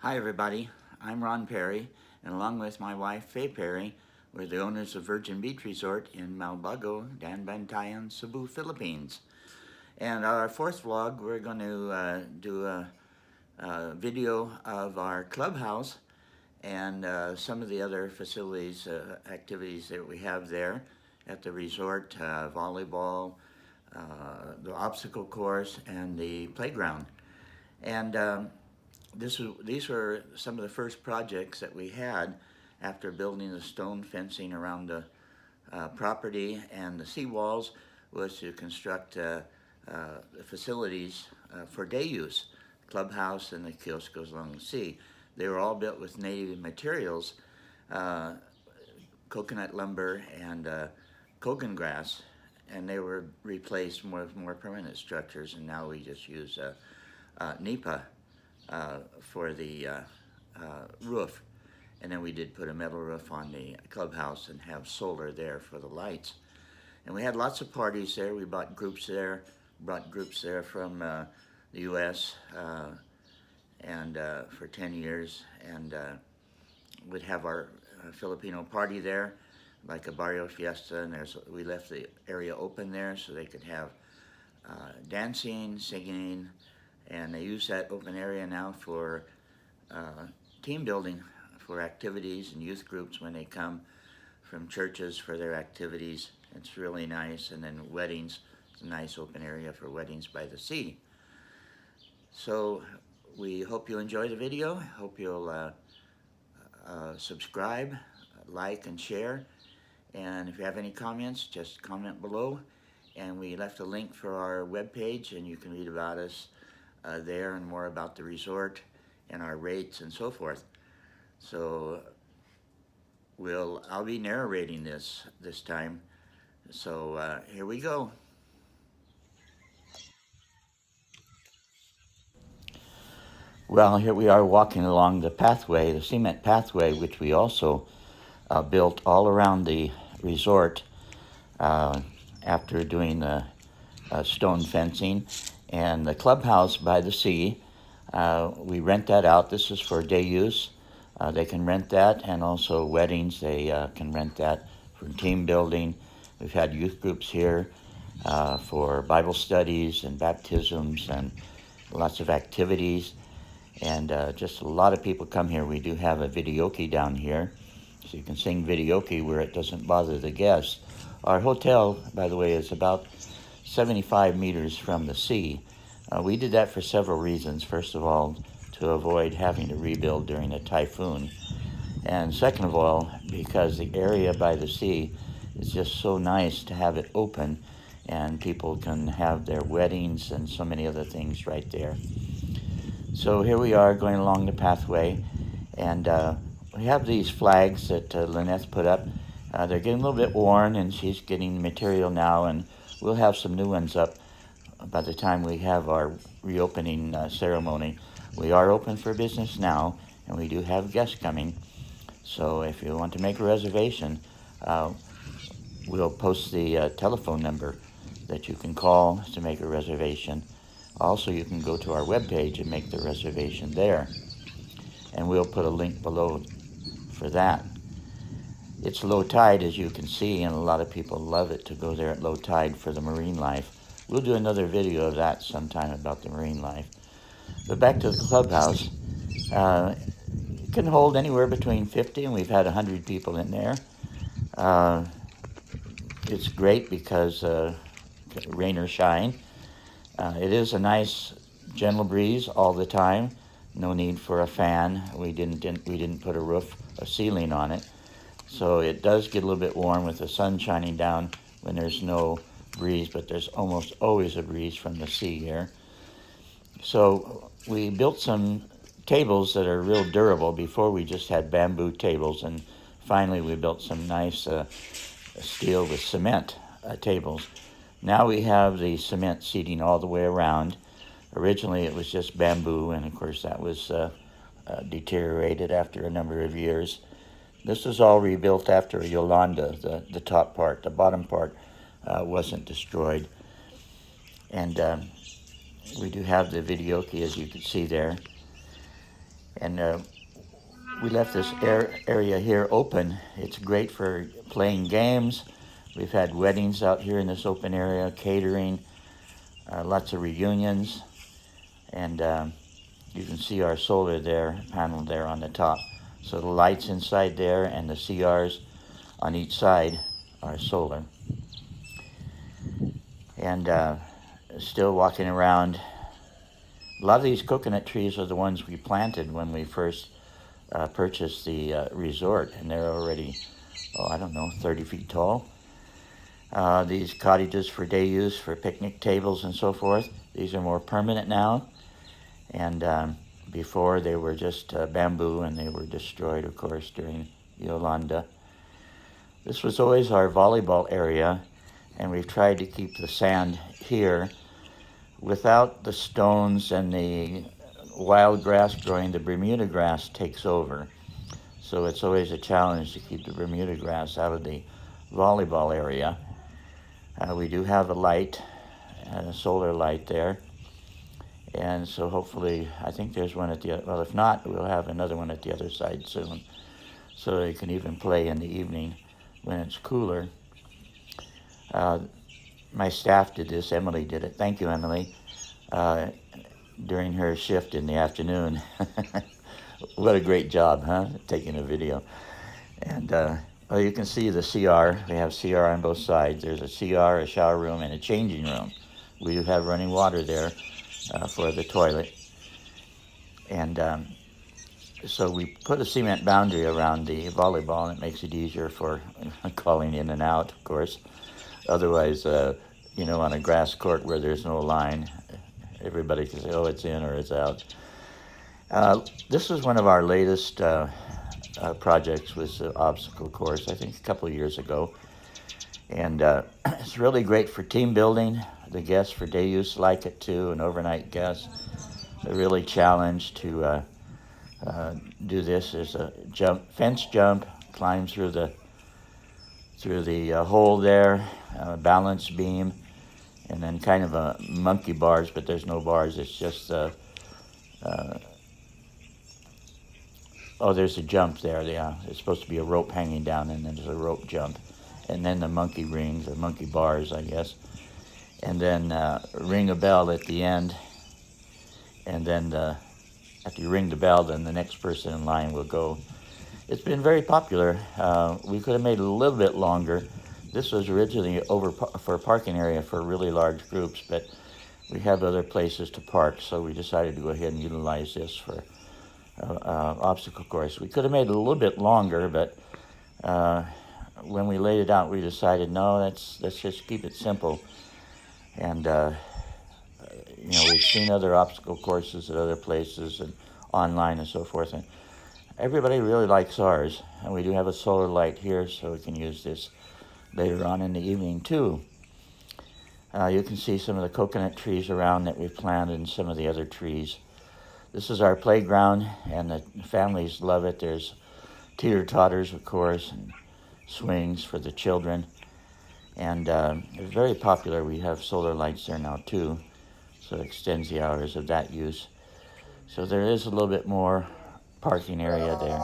Hi everybody, I'm Ron Perry, and along with my wife Faye Perry, we're the owners of Virgin Beach Resort in Malbago, Daanbantayan, Cebu, Philippines. And our fourth vlog, we're going to do a video of our clubhouse and some of the other facilities, activities that we have there at the resort, volleyball, the obstacle course, and the playground. And these were some of the first projects that we had after building the stone fencing around the property and the seawalls, was to construct the facilities for day use, clubhouse and the kioscos along the sea. They were all built with native materials, coconut lumber and kogan grass, and they were replaced with more permanent structures, and now we just use nipa for the roof. And then we did put a metal roof on the clubhouse and have solar there for the lights. And we had lots of parties there. We brought groups there from the U.S. And for 10 years. And we'd have our Filipino party there, like a barrio fiesta. And we left the area open there so they could have dancing, singing, and they use that open area now for team building, for activities and youth groups when they come from churches for their activities. It's really nice. And then weddings, it's a nice open area for weddings by the sea. So we hope you enjoy the video. Hope you'll subscribe, like, and share. And if you have any comments, just comment below. And we left a link for our webpage, and you can read about us there and more about the resort and our rates and so forth. So I'll be narrating this time. So here we go. Well, here we are walking along the pathway, the cement pathway, which we also built all around the resort after doing the stone fencing. And the clubhouse by the sea, we rent that out. This is for day use. They can rent that, and also weddings, they can rent that for team building. We've had youth groups here for Bible studies and baptisms and lots of activities. And just a lot of people come here. We do have a videoke down here, so you can sing videoke where it doesn't bother the guests. Our hotel, by the way, is about 75 meters from the sea. We did that for several reasons. First of all, to avoid having to rebuild during a typhoon. And second of all, because the area by the sea is just so nice to have it open, and people can have their weddings and so many other things right there. So here we are going along the pathway, and we have these flags that Lynette put up. They're getting a little bit worn, and she's getting material now, and we'll have some new ones up by the time we have our reopening ceremony. We are open for business now, and we do have guests coming. So if you want to make a reservation, we'll post the telephone number that you can call to make a reservation. Also, you can go to our webpage and make the reservation there. And we'll put a link below for that. It's low tide, as you can see, and a lot of people love it to go there at low tide for the marine life. We'll do another video of that sometime about the marine life. But back to the clubhouse. It can hold anywhere between 50, and we've had 100 people in there. It's great because rain or shine. It is a nice, gentle breeze all the time. No need for a fan. We didn't put a ceiling on it. So it does get a little bit warm with the sun shining down when there's no breeze, but there's almost always a breeze from the sea here. So we built some tables that are real durable. Before we just had bamboo tables, and finally we built some nice steel with cement tables. Now we have the cement seating all the way around. Originally it was just bamboo, and of course that was deteriorated after a number of years. This was all rebuilt after Yolanda, the top part. The bottom part wasn't destroyed. And we do have the videoke, as you can see there. And we left this area here open. It's great for playing games. We've had weddings out here in this open area, catering, lots of reunions, and you can see our solar there, panel there on the top. So the lights inside there and the CRs on each side are solar. And still walking around. A lot of these coconut trees are the ones we planted when we first purchased the resort, and they're already, 30 feet tall. These cottages for day use, for picnic tables and so forth, these are more permanent now. And before they were just bamboo, and they were destroyed, of course, during Yolanda. This was always our volleyball area, and we've tried to keep the sand here. Without the stones and the wild grass growing, the Bermuda grass takes over. So it's always a challenge to keep the Bermuda grass out of the volleyball area. We do have a light, a solar light there. And so hopefully, I think there's one at the other, well, if not, we'll have another one at the other side soon. So they can even play in the evening when it's cooler. My staff did this. Emily did it. Thank you, Emily. During her shift in the afternoon. What a great job, huh? Taking a video. And well, you can see the CR. We have CR on both sides. There's a CR, a shower room, and a changing room. We do have running water there for the toilet. And so we put a cement boundary around the volleyball, and it makes it easier for calling in and out, of course. Otherwise, on a grass court where there's no line, everybody can say, oh, it's in or it's out. This is one of our latest projects, was the obstacle course, I think a couple of years ago. And it's really great for team building. The guests for day use like it too, and overnight guests. They're really challenged to do this. There's a fence jump, climb through the hole there, balance beam, and then kind of a monkey bars, but there's no bars. It's just there's a jump there. Yeah, it's supposed to be a rope hanging down, and then there's a rope jump, and then the monkey rings or monkey bars, I guess, and then ring a bell at the end, and then after you ring the bell, then the next person in line will go. It's been very popular. We could have made it a little bit longer. This was originally for a parking area for really large groups, but we have other places to park, so we decided to go ahead and utilize this for obstacle course. We could have made it a little bit longer, but when we laid it out, we decided, no, let's just keep it simple. And we've seen other obstacle courses at other places and online and so forth, and everybody really likes ours. And we do have a solar light here, so we can use this later on in the evening too. You can see some of the coconut trees around that we've planted, and some of the other trees. This is our playground, and the families love it. There's teeter-totters, of course, and swings for the children. And it's very popular. We have solar lights there now too, so it extends the hours of that use. So there is a little bit more parking area there.